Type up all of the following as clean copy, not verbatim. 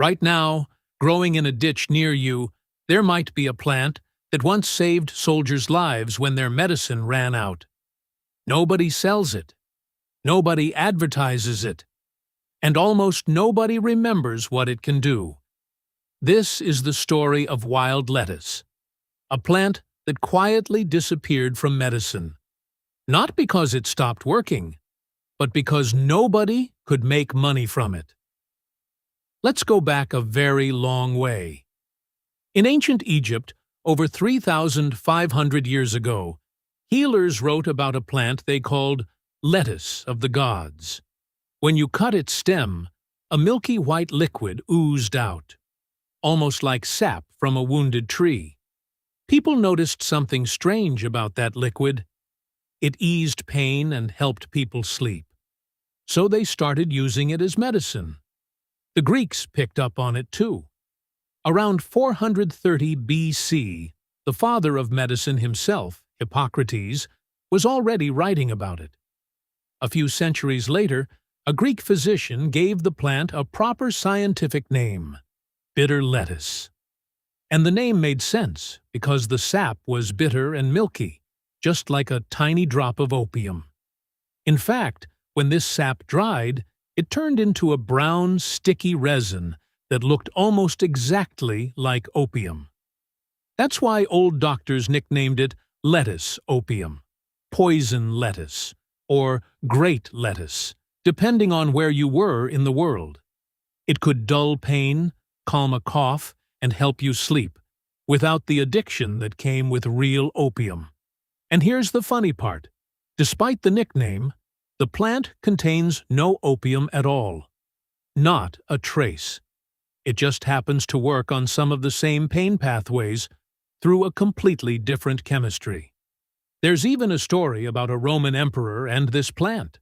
Right now, growing in a ditch near you, there might be a plant that once saved soldiers' lives when their medicine ran out. Nobody sells it. Nobody advertises it. And almost nobody remembers what it can do. This is the story of wild lettuce, a plant that quietly disappeared from medicine. Not because it stopped working, but because nobody could make money from it. Let's go back a very long way. In ancient Egypt, over 3,500 years ago, healers wrote about a plant they called lettuce of the gods. When you cut its stem, a milky white liquid oozed out, almost like sap from a wounded tree. People noticed something strange about that liquid. It eased pain and helped people sleep. So they started using it as medicine. The Greeks picked up on it too. Around 430 BC, the father of medicine himself, Hippocrates, was already writing about it. A few centuries later, a Greek physician gave the plant a proper scientific name, bitter lettuce. And the name made sense because the sap was bitter and milky, just like a tiny drop of opium. In fact, when this sap dried, it turned into a brown, sticky resin that looked almost exactly like opium. That's why old doctors nicknamed it lettuce opium, poison lettuce, or great lettuce, depending on where you were in the world. It could dull pain, calm a cough, and help you sleep, without the addiction that came with real opium. And here's the funny part. Despite the nickname, the plant contains no opium at all. Not a trace. It just happens to work on some of the same pain pathways through a completely different chemistry. There's even a story about a Roman emperor and this plant.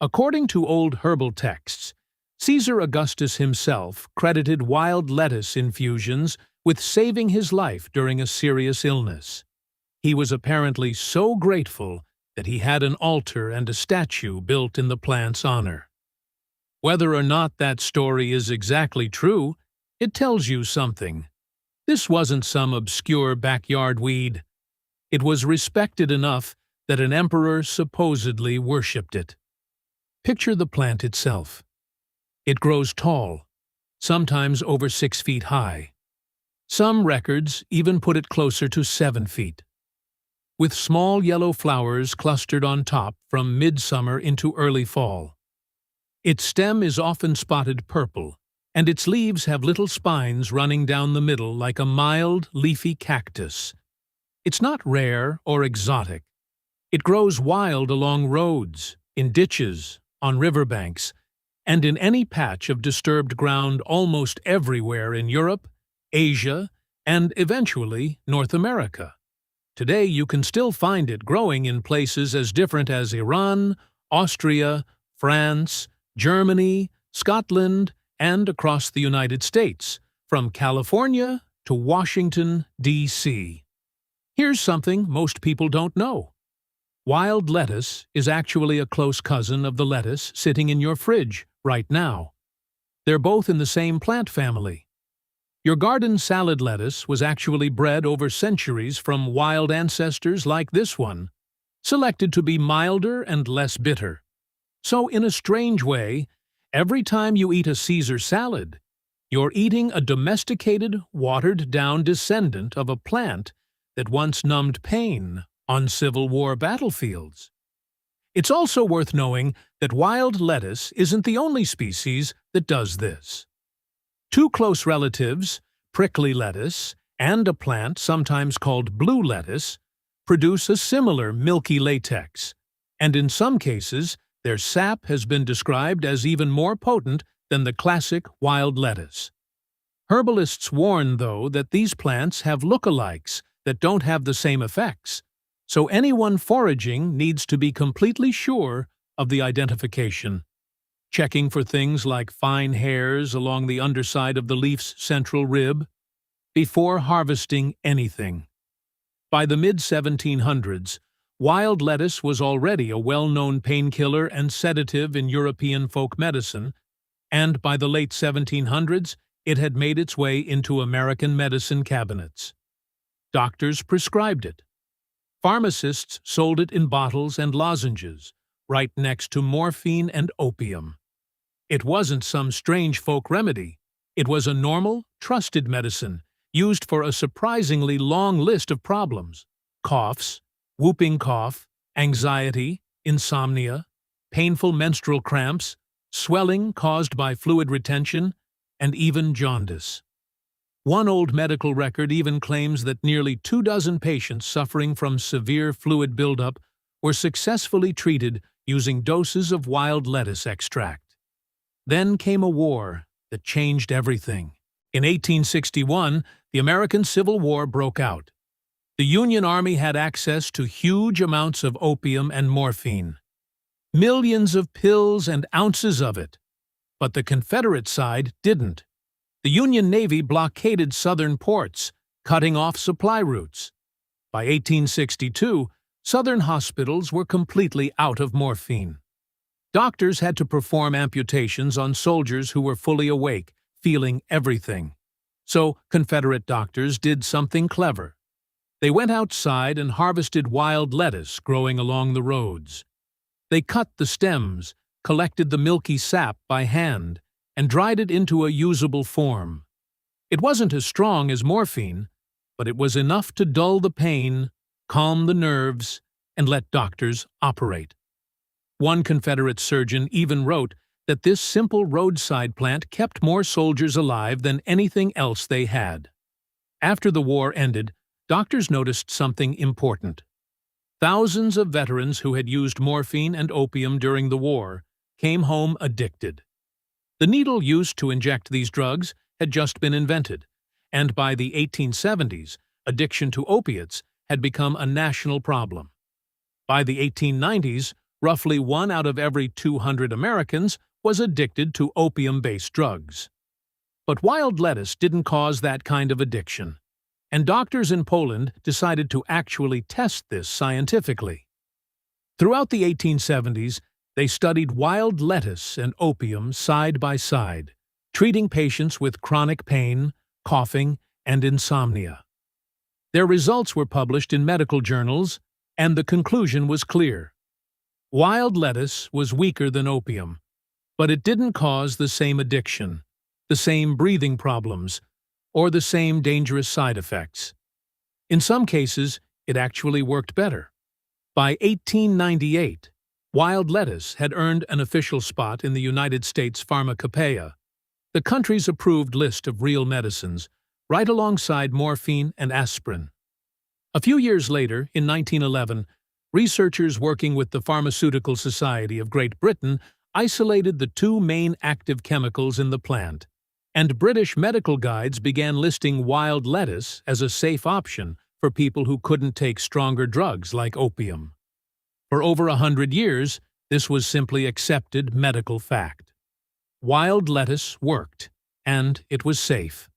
According to old herbal texts, Caesar Augustus himself credited wild lettuce infusions with saving his life during a serious illness. He was apparently so grateful that he had an altar and a statue built in the plant's honor. Whether or not that story is exactly true, it tells you something. This wasn't some obscure backyard weed. It was respected enough that an emperor supposedly worshipped it. Picture the plant itself. It grows tall, sometimes over 6 feet high. Some records even put it closer to 7 feet. With small yellow flowers clustered on top from midsummer into early fall. Its stem is often spotted purple, and its leaves have little spines running down the middle like a mild, leafy cactus. It's not rare or exotic. It grows wild along roads, in ditches, on riverbanks, and in any patch of disturbed ground almost everywhere in Europe, Asia, and eventually North America. Today you can still find it growing in places as different as Iran, Austria, France, Germany, Scotland, and across the United States, from California to Washington, D.C. Here's something most people don't know. Wild lettuce is actually a close cousin of the lettuce sitting in your fridge right now. They're both in the same plant family. Your garden salad lettuce was actually bred over centuries from wild ancestors like this one, selected to be milder and less bitter. So in a strange way, every time you eat a Caesar salad, you're eating a domesticated, watered-down descendant of a plant that once numbed pain on Civil War battlefields. It's also worth knowing that wild lettuce isn't the only species that does this. Two close relatives, prickly lettuce, and a plant sometimes called blue lettuce, produce a similar milky latex, and in some cases, their sap has been described as even more potent than the classic wild lettuce. Herbalists warn, though, that these plants have lookalikes that don't have the same effects, so anyone foraging needs to be completely sure of the identification, checking for things like fine hairs along the underside of the leaf's central rib, before harvesting anything. By the mid-1700s, wild lettuce was already a well-known painkiller and sedative in European folk medicine, and by the late 1700s, it had made its way into American medicine cabinets. Doctors prescribed it. Pharmacists sold it in bottles and lozenges, right next to morphine and opium. It wasn't some strange folk remedy. It was a normal, trusted medicine, used for a surprisingly long list of problems: coughs, whooping cough, anxiety, insomnia, painful menstrual cramps, swelling caused by fluid retention, and even jaundice. One old medical record even claims that nearly 24 patients suffering from severe fluid buildup were successfully treated using doses of wild lettuce extract. Then came a war that changed everything. In 1861, the American Civil War broke out. The Union Army had access to huge amounts of opium and morphine. Millions of pills and ounces of it. But the Confederate side didn't. The Union Navy blockaded southern ports, cutting off supply routes. By 1862, southern hospitals were completely out of morphine. Doctors had to perform amputations on soldiers who were fully awake, feeling everything. So Confederate doctors did something clever. They went outside and harvested wild lettuce growing along the roads. They cut the stems, collected the milky sap by hand, and dried it into a usable form. It wasn't as strong as morphine, but it was enough to dull the pain, calm the nerves, and let doctors operate. One Confederate surgeon even wrote that this simple roadside plant kept more soldiers alive than anything else they had. After the war ended, doctors noticed something important. Thousands of veterans who had used morphine and opium during the war came home addicted. The needle used to inject these drugs had just been invented, and by the 1870s, addiction to opiates had become a national problem. By the 1890s, roughly 1 out of every 200 Americans was addicted to opium-based drugs. But wild lettuce didn't cause that kind of addiction, and doctors in Poland decided to actually test this scientifically. Throughout the 1870s, they studied wild lettuce and opium side by side, treating patients with chronic pain, coughing, and insomnia. Their results were published in medical journals, and the conclusion was clear. Wild lettuce was weaker than opium, but it didn't cause the same addiction, the same breathing problems, or the same dangerous side effects. In some cases, it actually worked better. By 1898, wild lettuce had earned an official spot in the United States Pharmacopoeia, the country's approved list of real medicines, right alongside morphine and aspirin. A few years later, in 1911, researchers working with the Pharmaceutical Society of Great Britain isolated the 2 main active chemicals in the plant, and British medical guides began listing wild lettuce as a safe option for people who couldn't take stronger drugs like opium. For over 100 years, this was simply accepted medical fact. Wild lettuce worked, and it was safe.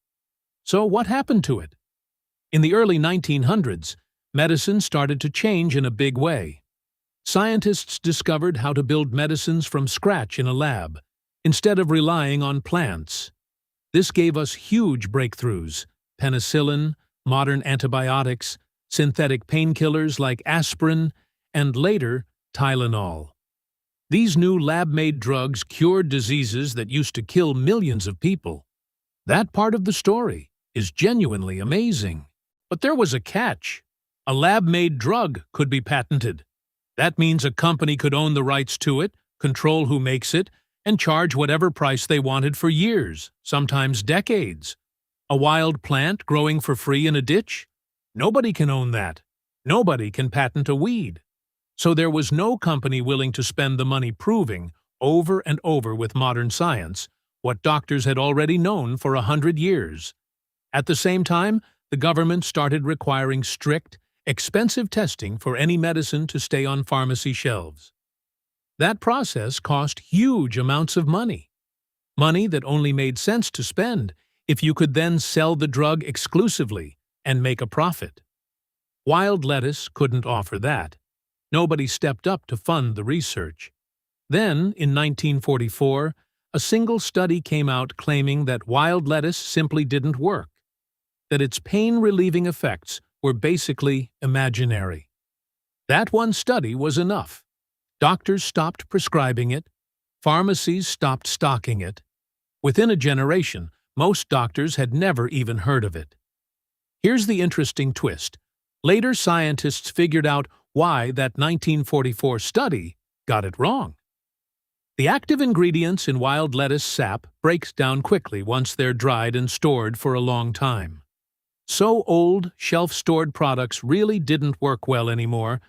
So what happened to it? In the early 1900s, medicine started to change in a big way. Scientists discovered how to build medicines from scratch in a lab, instead of relying on plants. This gave us huge breakthroughs: penicillin, modern antibiotics, synthetic painkillers like aspirin, and later, Tylenol. These new lab-made drugs cured diseases that used to kill millions of people. That part of the story is genuinely amazing. But there was a catch. A lab-made drug could be patented. That means a company could own the rights to it, control who makes it, and charge whatever price they wanted for years, sometimes decades. A wild plant growing for free in a ditch? Nobody can own that. Nobody can patent a weed. So there was no company willing to spend the money proving, over and over with modern science, what doctors had already known for 100 years. At the same time, the government started requiring strict, expensive testing for any medicine to stay on pharmacy shelves. That process cost huge amounts of money. Money that only made sense to spend if you could then sell the drug exclusively and make a profit. Wild lettuce couldn't offer that. Nobody stepped up to fund the research. Then, in 1944, a single study came out claiming that wild lettuce simply didn't work, that its pain-relieving effects were basically imaginary. That one study was enough. Doctors stopped prescribing it, pharmacies stopped stocking it. Within a generation, most doctors had never even heard of it. Here's the interesting twist. Later scientists figured out why that 1944 study got it wrong. The active ingredients in wild lettuce sap breaks down quickly once they're dried and stored for a long time. So old, shelf-stored products really didn't work well anymore,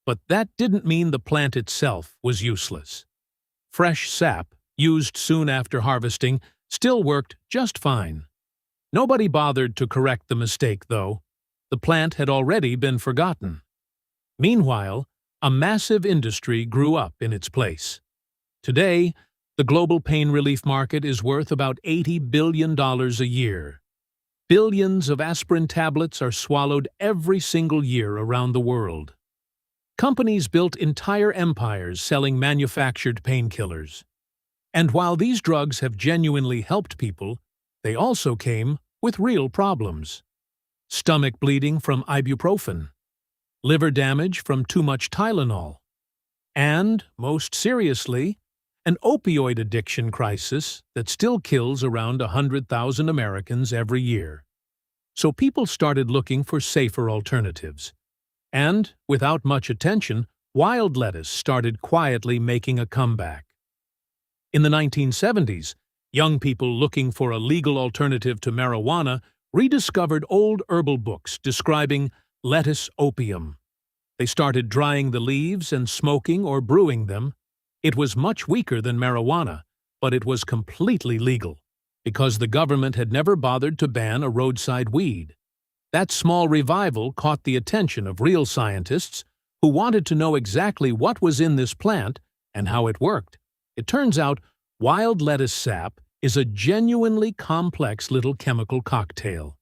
but that didn't mean the plant itself was useless. Fresh sap, used soon after harvesting, still worked just fine. Nobody bothered to correct the mistake, though. The plant had already been forgotten. Meanwhile, a massive industry grew up in its place. Today, the global pain relief market is worth about $80 billion a year. Billions of aspirin tablets are swallowed every single year around the world. Companies built entire empires selling manufactured painkillers. And while these drugs have genuinely helped people, they also came with real problems. Stomach bleeding from ibuprofen, liver damage from too much Tylenol, and, most seriously, an opioid addiction crisis that still kills around 100,000 Americans every year. So people started looking for safer alternatives. And, without much attention, wild lettuce started quietly making a comeback. In the 1970s, young people looking for a legal alternative to marijuana rediscovered old herbal books describing lettuce opium. They started drying the leaves and smoking or brewing them. It was much weaker than marijuana, but it was completely legal, because the government had never bothered to ban a roadside weed. That small revival caught the attention of real scientists who wanted to know exactly what was in this plant and how it worked. It turns out wild lettuce sap is a genuinely complex little chemical cocktail.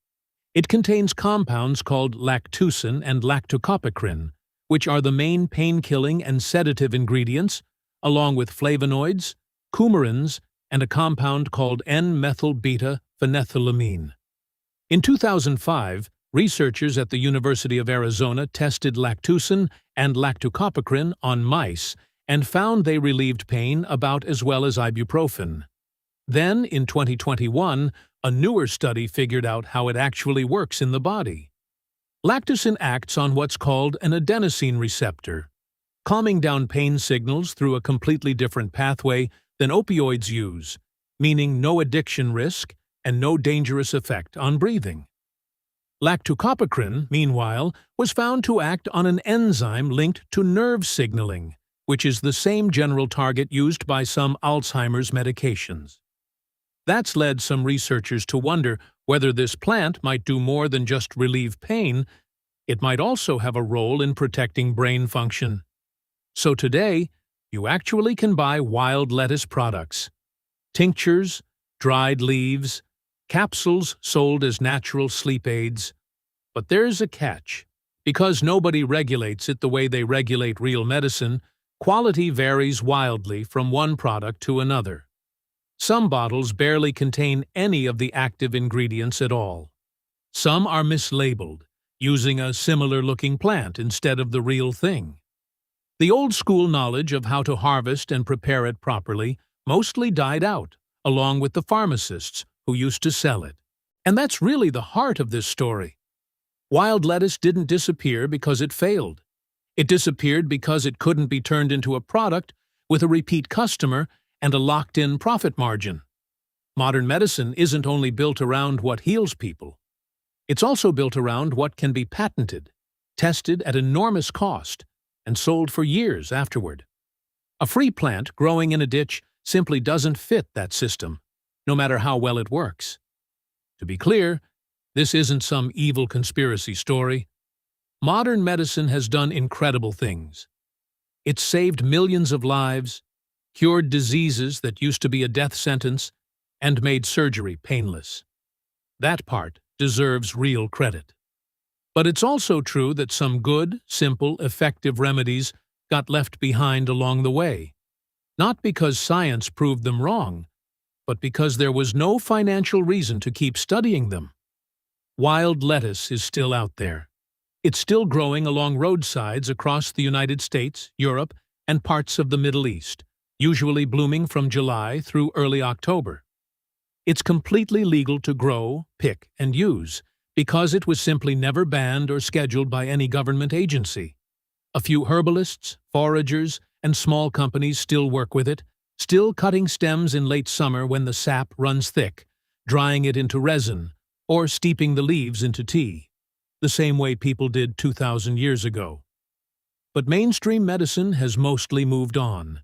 It contains compounds called lactucin and lactucopacrin, which are the main pain-killing and sedative ingredients, along with flavonoids, coumarins, and a compound called N-methyl-beta-phenethylamine. In 2005, researchers at the University of Arizona tested lactucin and lactucopacrin on mice and found they relieved pain about as well as ibuprofen. Then, in 2021, a newer study figured out how it actually works in the body. Lactucin acts on what's called an adenosine receptor, calming down pain signals through a completely different pathway than opioids use, meaning no addiction risk and no dangerous effect on breathing. Lactucopacrin, meanwhile, was found to act on an enzyme linked to nerve signaling, which is the same general target used by some Alzheimer's medications. That's led some researchers to wonder whether this plant might do more than just relieve pain. It might also have a role in protecting brain function. So today, you actually can buy wild lettuce products. Tinctures, dried leaves, capsules sold as natural sleep aids. But there's a catch. Because nobody regulates it the way they regulate real medicine, quality varies wildly from one product to another. Some bottles barely contain any of the active ingredients at all. Some are mislabeled, using a similar-looking plant instead of the real thing. The old-school knowledge of how to harvest and prepare it properly mostly died out, along with the pharmacists who used to sell it. And that's really the heart of this story. Wild lettuce didn't disappear because it failed. It disappeared because it couldn't be turned into a product with a repeat customer and a locked-in profit margin. Modern medicine isn't only built around what heals people. It's also built around what can be patented, tested at enormous cost, and sold for years afterward. A free plant growing in a ditch simply doesn't fit that system, no matter how well it works. To be clear, this isn't some evil conspiracy story. Modern medicine has done incredible things. It's saved millions of lives, cured diseases that used to be a death sentence, and made surgery painless. That part deserves real credit. But it's also true that some good, simple, effective remedies got left behind along the way. Not because science proved them wrong, but because there was no financial reason to keep studying them. Wild lettuce is still out there. It's still growing along roadsides across the United States, Europe, and parts of the Middle East, usually blooming from July through early October. It's completely legal to grow, pick, and use, because it was simply never banned or scheduled by any government agency. A few herbalists, foragers, and small companies still work with it, still cutting stems in late summer when the sap runs thick, drying it into resin, or steeping the leaves into tea, the same way people did 2,000 years ago. But mainstream medicine has mostly moved on,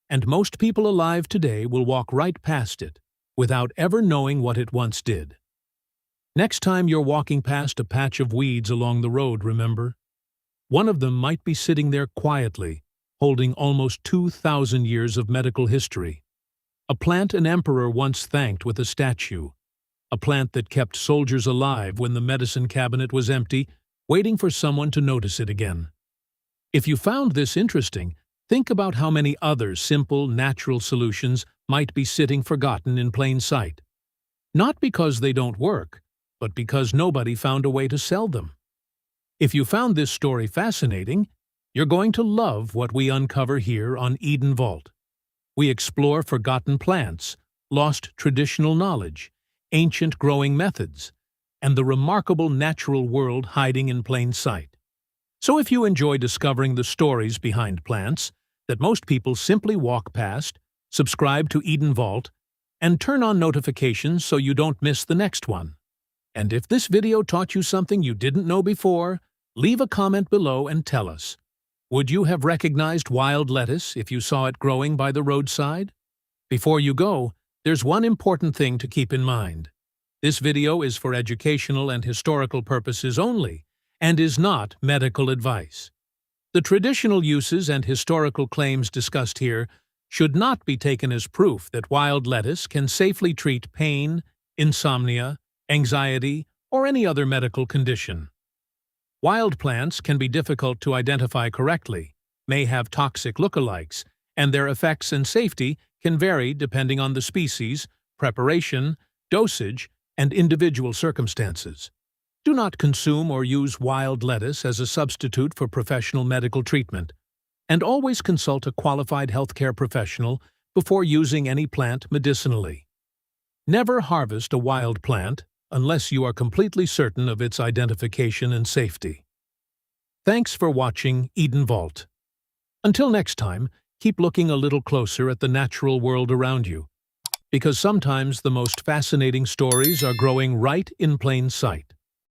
and most people alive today will walk right past it without ever knowing what it once did. Next time you're walking past a patch of weeds along the road, remember? One of them might be sitting there quietly, holding almost 2,000 years of medical history. A plant an emperor once thanked with a statue. A plant that kept soldiers alive when the medicine cabinet was empty, waiting for someone to notice it again. If you found this interesting, think about how many other simple, natural solutions might be sitting forgotten in plain sight. Not because they don't work, but because nobody found a way to sell them. If you found this story fascinating, you're going to love what we uncover here on Eden Vault. We explore forgotten plants, lost traditional knowledge, ancient growing methods, and the remarkable natural world hiding in plain sight. So if you enjoy discovering the stories behind plants that most people simply walk past, subscribe to Eden Vault, and turn on notifications so you don't miss the next one. And if this video taught you something you didn't know before, leave a comment below and tell us. Would you have recognized wild lettuce if you saw it growing by the roadside? Before you go, there's one important thing to keep in mind. This video is for educational and historical purposes only, and is not medical advice. The traditional uses and historical claims discussed here should not be taken as proof that wild lettuce can safely treat pain, insomnia, anxiety, or any other medical condition. Wild plants can be difficult to identify correctly, may have toxic lookalikes, and their effects and safety can vary depending on the species, preparation, dosage, and individual circumstances. Do not consume or use wild lettuce as a substitute for professional medical treatment, and always consult a qualified healthcare professional before using any plant medicinally. Never harvest a wild plant unless you are completely certain of its identification and safety. Thanks for watching Eden Vault. Until next time, keep looking a little closer at the natural world around you, because sometimes the most fascinating stories are growing right in plain sight.